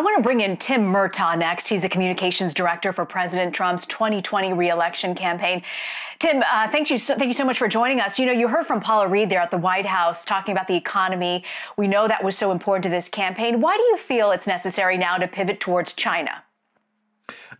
I want to bring in Tim Murtaugh next. He's the communications director for President Trump's 2020 reelection campaign. Tim, thank you so much for joining us. You know, you heard from Paula Reed there at the White House talking about the economy. We know that was so important to this campaign. Why do you feel it's necessary now to pivot towards China?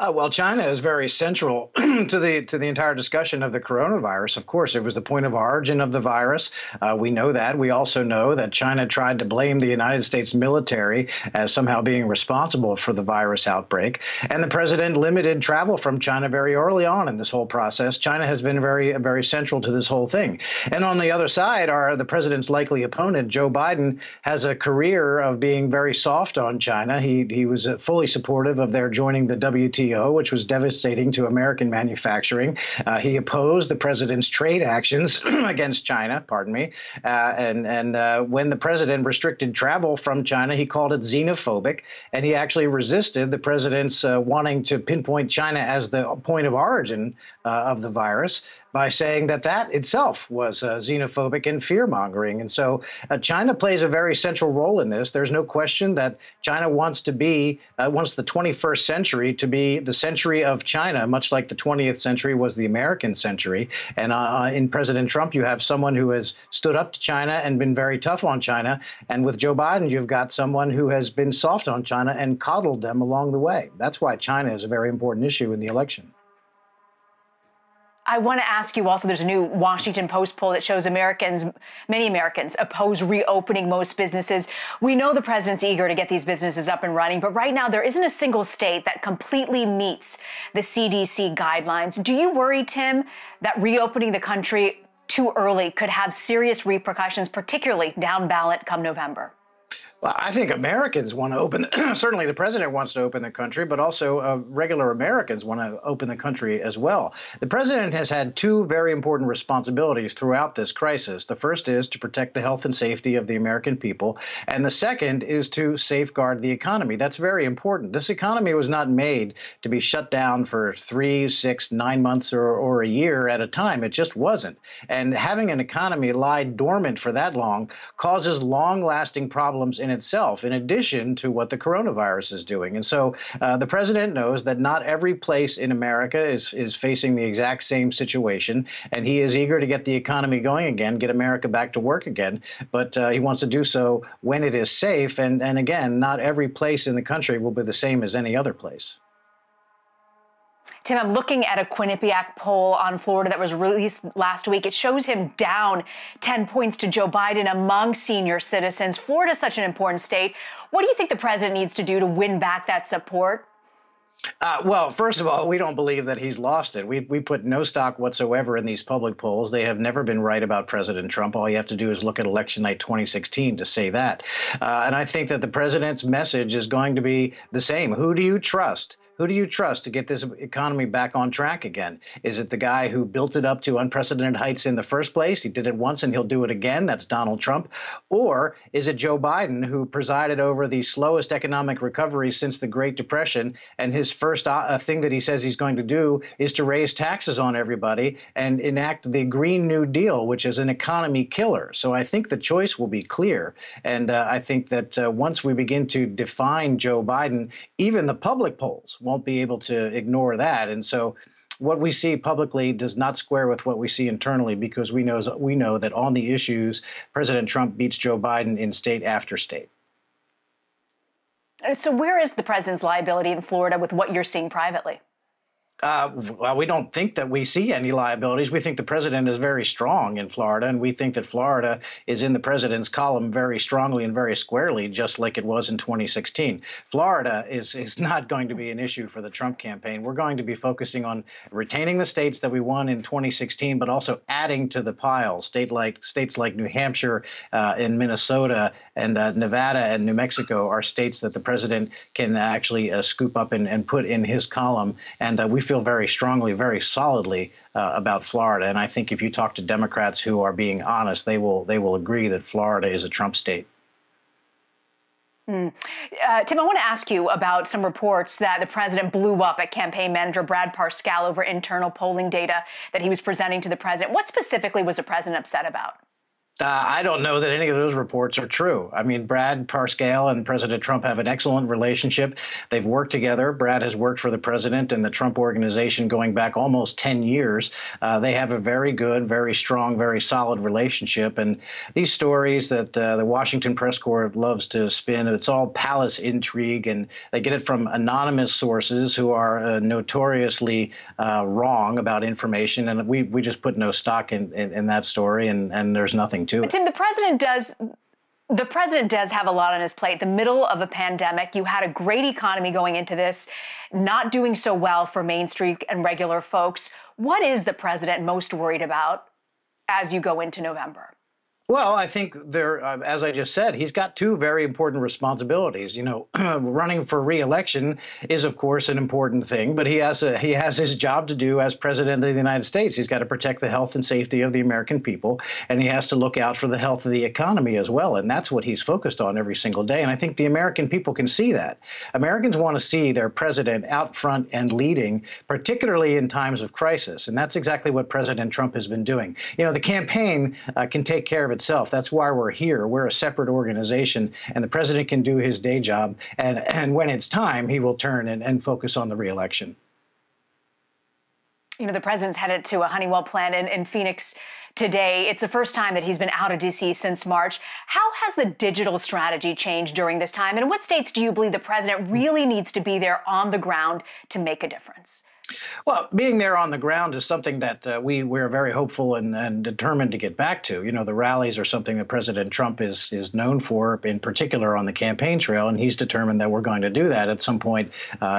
Well, China is very central to the entire discussion of the coronavirus. Of course, it was the point of origin of the virus. We know that. We also know that China tried to blame the United States military as somehow being responsible for the virus outbreak. And the president limited travel from China very early on in this whole process. China has been very central to this whole thing. And on the other side, the president's likely opponent, Joe Biden, has a career of being very soft on China. He was fully supportive of their joining the WTO, which was devastating to American manufacturing. He opposed the president's trade actions against China, pardon me. And when the president restricted travel from China, he called it xenophobic. And he actually resisted the president's wanting to pinpoint China as the point of origin of the virus by saying that itself was xenophobic and fear-mongering. And so China plays a very central role in this. There's no question that China wants the 21st century to be the century of China, much like the 20th century was the American century. And in President Trump, you have someone who has stood up to China and been very tough on China. And with Joe Biden, you've got someone who has been soft on China and coddled them along the way. That's why China is a very important issue in the election. I want to ask you also, there's a new Washington Post poll that shows many Americans oppose reopening most businesses. We know the president's eager to get these businesses up and running, but right now there isn't a single state that completely meets the CDC guidelines. Do you worry, Tim, that reopening the country too early could have serious repercussions, particularly down ballot come November? Well, I think Americans want to open, certainly the president wants to open the country, but also regular Americans want to open the country as well. The president has had two very important responsibilities throughout this crisis. The first is to protect the health and safety of the American people, and the second is to safeguard the economy. That's very important. This economy was not made to be shut down for 3, 6, 9 months or a year at a time. It just wasn't. And having an economy lie dormant for that long causes long-lasting problems in itself, in addition to what the coronavirus is doing. And so the president knows that not every place in America is facing the exact same situation, and he is eager to get the economy going again, get America back to work again. But he wants to do so when it is safe. And again, not every place in the country will be the same as any other place. Tim, I'm looking at a Quinnipiac poll on Florida that was released last week. It shows him down 10 points to Joe Biden among senior citizens. Florida is such an important state. What do you think the president needs to do to win back that support? Well, first of all, we don't believe that he's lost it. We put no stock whatsoever in these public polls. They have never been right about President Trump. All you have to do is look at election night 2016 to say that. And I think that the president's message is going to be the same. Who do you trust? Who do you trust to get this economy back on track again? Is it the guy who built it up to unprecedented heights in the first place? He did it once and he'll do it again. That's Donald Trump. Or is it Joe Biden, who presided over the slowest economic recovery since the Great Depression, and his first thing that he says he's going to do is to raise taxes on everybody and enact the Green New Deal, which is an economy killer. So I think the choice will be clear. And I think that once we begin to define Joe Biden, even the public polls won't be able to ignore that. And so what we see publicly does not square with what we see internally, because we know that on the issues, President Trump beats Joe Biden in state after state. So where is the president's liability in Florida with what you're seeing privately? Well, we don't think that we see any liabilities. We think the president is very strong in Florida, and we think that Florida is in the president's column very strongly and very squarely, just like it was in 2016. Florida is not going to be an issue for the Trump campaign. We're going to be focusing on retaining the states that we won in 2016, but also adding to the pile. States like New Hampshire and Minnesota and Nevada and New Mexico are states that the president can actually scoop up and put in his column. And we feel very strongly, very solidly about Florida. And I think if you talk to Democrats who are being honest, they will agree that Florida is a Trump state. Tim, I want to ask you about some reports that the president blew up at campaign manager Brad Parscale over internal polling data that he was presenting to the president. What specifically was the president upset about? I don't know that any of those reports are true. I mean, Brad Parscale and President Trump have an excellent relationship. They've worked together. Brad has worked for the president and the Trump organization going back almost 10 years. They have a very good, very strong, very solid relationship. And these stories that the Washington press corps loves to spin, it's all palace intrigue, and they get it from anonymous sources who are notoriously wrong about information. And we just put no stock in that story, and there's nothing to it. Tim, the president does have a lot on his plate. The middle of a pandemic, you had a great economy going into this, not doing so well for Main Street and regular folks. What is the president most worried about as you go into November? Well, I think there, as I just said, he's got two very important responsibilities. You know, running for re-election is, of course, an important thing, but he has his job to do as president of the United States. He's got to protect the health and safety of the American people, and he has to look out for the health of the economy as well. And that's what he's focused on every single day. And I think the American people can see that. Americans want to see their president out front and leading, particularly in times of crisis. And that's exactly what President Trump has been doing. You know, the campaign can take care of itself. That's why we're here. We're a separate organization, and the president can do his day job. And when it's time, he will turn and focus on the reelection. You know, the president's headed to a Honeywell plant in Phoenix today. It's the first time that he's been out of D.C. since March. How has the digital strategy changed during this time? And in what states do you believe the president really needs to be there on the ground to make a difference? Well, being there on the ground is something that we're very hopeful and determined to get back to. You know, the rallies are something that President Trump is known for, in particular on the campaign trail, and he's determined that we're going to do that at some point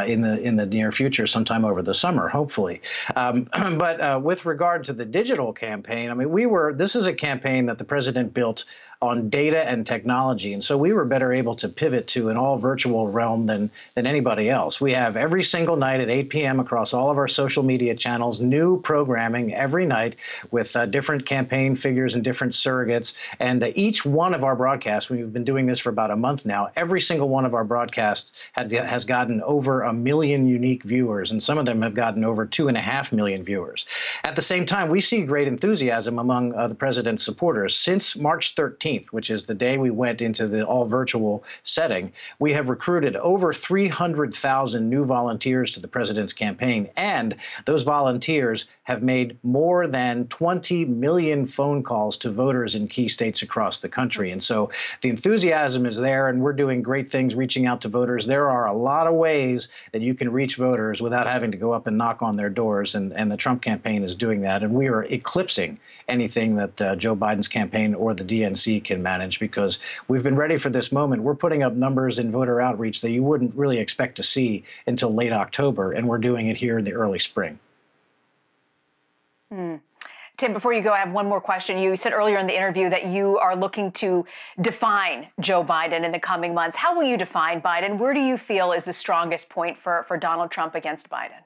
in the near future, sometime over the summer, hopefully. But with regard to the digital campaign, I mean, this is a campaign that the president built on data and technology. And so we were better able to pivot to an all virtual realm than anybody else. We have every single night at 8 p.m. across all of our social media channels, new programming every night with different campaign figures and different surrogates. And each one of our broadcasts, we've been doing this for about a month now, every single one of our broadcasts has gotten over 1 million unique viewers, and some of them have gotten over 2.5 million viewers. At the same time, we see great enthusiasm among the president's supporters. Since March 13th, which is the day we went into the all-virtual setting, we have recruited over 300,000 new volunteers to the president's campaign, and those volunteers have made more than 20 million phone calls to voters in key states across the country. And so the enthusiasm is there, and we're doing great things reaching out to voters. There are a lot of ways that you can reach voters without having to go up and knock on their doors, and the Trump campaign is doing that. And we are eclipsing anything that Joe Biden's campaign or the DNC can manage, because we've been ready for this moment. We're putting up numbers in voter outreach that you wouldn't really expect to see until late October, and we're doing it here in the early spring. Tim, before you go, I have one more question. You said earlier in the interview that you are looking to define Joe Biden in the coming months. How will you define Biden? Where do you feel is the strongest point for Donald Trump against Biden?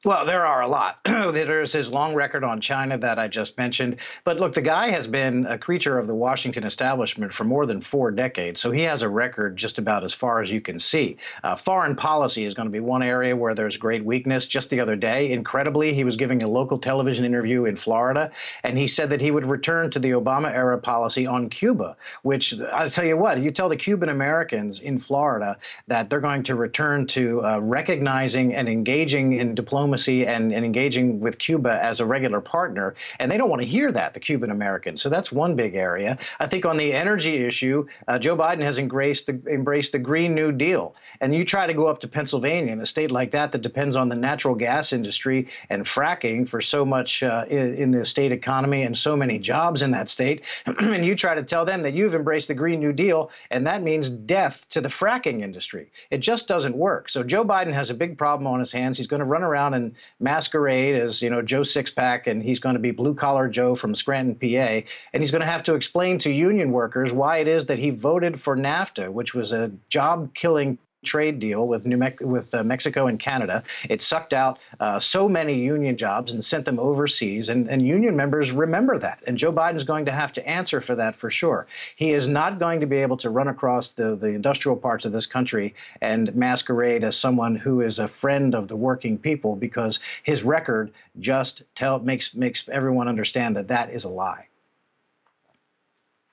Well, there are a lot. There's his long record on China that I just mentioned. But look, the guy has been a creature of the Washington establishment for more than 4 decades. So he has a record just about as far as you can see. Foreign policy is going to be one area where there's great weakness. Just the other day, incredibly, he was giving a local television interview in Florida, and he said that he would return to the Obama-era policy on Cuba, which I'll tell you what, you tell the Cuban Americans in Florida that they're going to return to recognizing and engaging in diplomacy and engaging with Cuba as a regular partner. And they don't want to hear that, the Cuban Americans. So that's one big area. I think on the energy issue, Joe Biden has embraced the Green New Deal. And you try to go up to Pennsylvania, in a state like that depends on the natural gas industry and fracking for so much in the state economy and so many jobs in that state. And you try to tell them that you've embraced the Green New Deal, and that means death to the fracking industry. It just doesn't work. So Joe Biden has a big problem on his hands. He's going to run around and masquerade as, you know, Joe Sixpack, and he's going to be blue collar Joe from Scranton, PA, and he's going to have to explain to union workers why it is that he voted for NAFTA, which was a job-killing trade deal with Mexico and Canada. It sucked out so many union jobs and sent them overseas, and union members remember that. And Joe Biden's going to have to answer for that for sure. He is not going to be able to run across the industrial parts of this country and masquerade as someone who is a friend of the working people, because his record just makes everyone understand that that is a lie.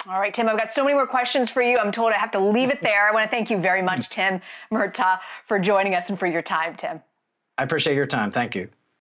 All right, Tim, I've got so many more questions for you. I'm told I have to leave it there. I want to thank you very much, Tim Murtaugh, for joining us and for your time, Tim. I appreciate your time. Thank you.